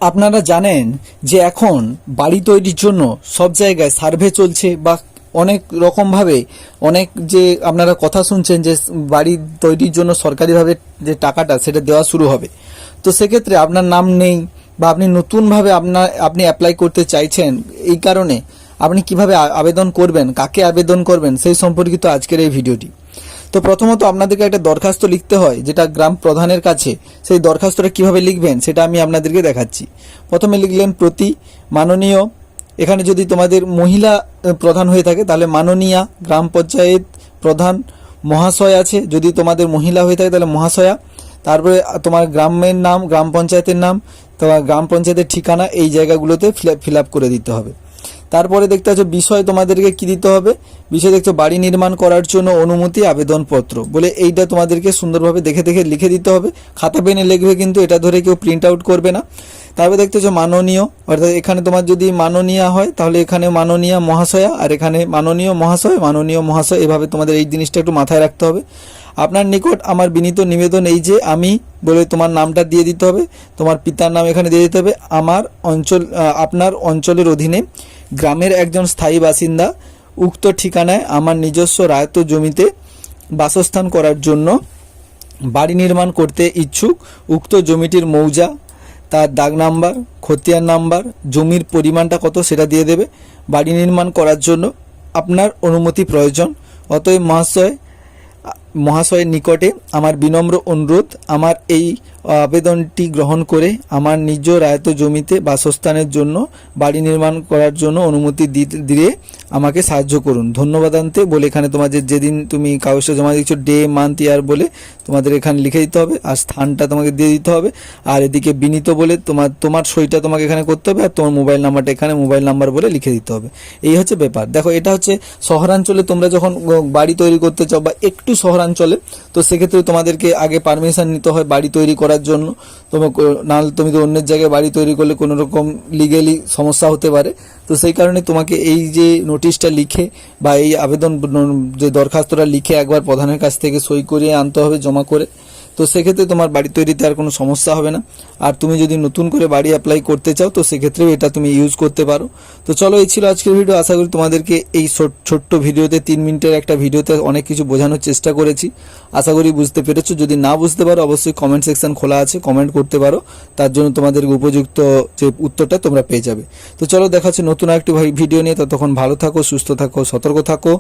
আপনারা জানেন যে এখন বাড়ি তৈরির জন্য সব জায়গায় সার্ভে চলছে বা অনেক রকমভাবে অনেক যে আপনারা কথা শুনছেন যে বাড়ি তৈরির জন্য সরকারিভাবে যে টাকাটা সেটা দেওয়া শুরু হবে। তো সেক্ষেত্রে আপনার নাম নেই বা আপনি নতুনভাবে আপনি অ্যাপ্লাই করতে চাইছেন, এই কারণে আপনি কিভাবে আবেদন করবেন, কাকে আবেদন করবেন সেই সম্পর্কিত আজকের এই ভিডিওটি। তো প্রথমত আপনাদেরকে একটা দরখাস্ত লিখতে হয়, যেটা গ্রাম প্রধানের কাছে। সেই দরখাস্তটা কিভাবে লিখবেন সেটা আমি আপনাদেরকে দেখাচ্ছি। প্রথমে লিখলেন প্রতি মাননীয়, এখানে যদি তোমাদের মহিলা প্রধান হয়ে থাকে তাহলে মাননীয়া গ্রাম পঞ্চায়েত প্রধান মহাশয় আছে, যদি তোমাদের মহিলা হয়ে থাকে তাহলে মহাশয়া। তারপরে তোমার গ্রামের নাম, গ্রাম পঞ্চায়েতের নাম, তোমার গ্রাম পঞ্চায়েতের ঠিকানা, এই জায়গাগুলোতে ফিল আপ করে দিতে হবে। তারপরে দেখতে পাচ্ছ বিষয় তোমাদেরকে কি দিতে হবে, বিষয় দেখছো বাড়ি নির্মাণ করার জন্য অনুমতি আবেদনপত্র বলে, এইটা তোমাদেরকে সুন্দরভাবে দেখে দেখে লিখে দিতে হবে। খাতা পেনে লিখবে, কিন্তু এটা ধরে কেউ প্রিন্ট আউট করবে না। তারপরে দেখতে পাচ্ছ মাননীয়, অর্থাৎ এখানে তোমার যদি মাননীয়া হয় তাহলে এখানে মাননীয়া মহাশয়া, আর এখানে মাননীয় মহাশয়, মাননীয় মহাশয়, এভাবে তোমাদের এই জিনিসটা একটু মাথায় রাখতে হবে। আপনার নিকট আমার বিনীত নিবেদন এই যে আমি বলে তোমার নামটা দিয়ে দিতে হবে, তোমার পিতার নাম এখানে দিয়ে দিতে হবে। আপনার অঞ্চলের অধীনে গ্রামের একজন স্থায়ী বাসিন্দা উক্ত ঠিকানায় আমার নিজস্ব রায়ত জমিতে বাসস্থান করার জন্য বাড়ি নির্মাণ করতে ইচ্ছুক। উক্ত জমিটির মৌজা, তার দাগ নাম্বার, খতিয়ান নাম্বার, জমির পরিমাণটা কত সেটা দিয়ে দেবে। বাড়ি নির্মাণ করার জন্য আপনার অনুমতি প্রয়োজন। অতএব মহাশয়ের নিকটে আমার বিনম্র অনুরোধ, আমার এই আবেদনটি গ্রহণ করে আমার নিজ রায়ত জমিতে বাসস্থানের জন্য বাড়ি নির্মাণ করার জন্য অনুমতি দিয়ে আমাকে সাহায্য করুন। ধন্যবাদান্তে বলে এখানে তোমার যেদিন তুমি কাগজটা জমা দিচ্ছ ডে মান্থ ইয়ার বলে তোমাদের এখানে লিখে দিতে হবে, আর স্থানটা তোমাকে দিয়ে দিতে হবে। আর এদিকে বিনীত বলে তোমার সইটা তোমাকে এখানে করতে হবে, আর তোমার মোবাইল নাম্বারটা এখানে মোবাইল নাম্বার বলে লিখে দিতে হবে। এই হচ্ছে ব্যাপার। দেখো, এটা হচ্ছে শহরাঞ্চলে তোমরা যখন বাড়ি তৈরি করতে চাও বা একটু শহরাঞ্চলে, তো সেক্ষেত্রে তোমাদেরকে আগে পারমিশন নিতে হয় বাড়ি তৈরি করার জন্য। নাহলে তুমি তো অন্যের জায়গায় বাড়ি তৈরি করলে কোনো রকম লিগেলি সমস্যা হতে পারে। তো সেই কারণে তোমাকে এই যে নোটিশটা লিখে বা এই আবেদন যে দরখাস্তটা লিখে একবার প্রধানের কাছ থেকে সই করিয়ে আনতে হবে জমা করে। তো সেক্ষেত্রে তোমার বাড়ি তৈরিতে আর কোনো সমস্যা হবে না। আর তুমি যদি নতুন করে বাড়ি অ্যাপ্লাই করতে চাও তো সেক্ষেত্রেও এটা তুমি ইউজ করতে পারো। তো চলো, এই ছিল আজকের ভিডিও। আশা করি তোমাদেরকে এই ছোট্ট ভিডিওতে 3 মিনিটের একটা ভিডিওতে অনেক কিছু বোঝানোর চেষ্টা করেছি। আশা করি বুঝতে পেরেছো। যদি না বুঝতে পারো অবশ্যই কমেন্ট সেকশন খোলা আছে, কমেন্ট করতে পারো। তার জন্য তোমাদেরকে উপযুক্ত যে উত্তরটা তোমরা পেয়ে যাবে। তো চলো, দেখা হচ্ছে নতুন আরেকটি ভিডিও নিয়ে। ততক্ষণ ভালো থাকো, সুস্থ থাকো, সতর্ক থাকো।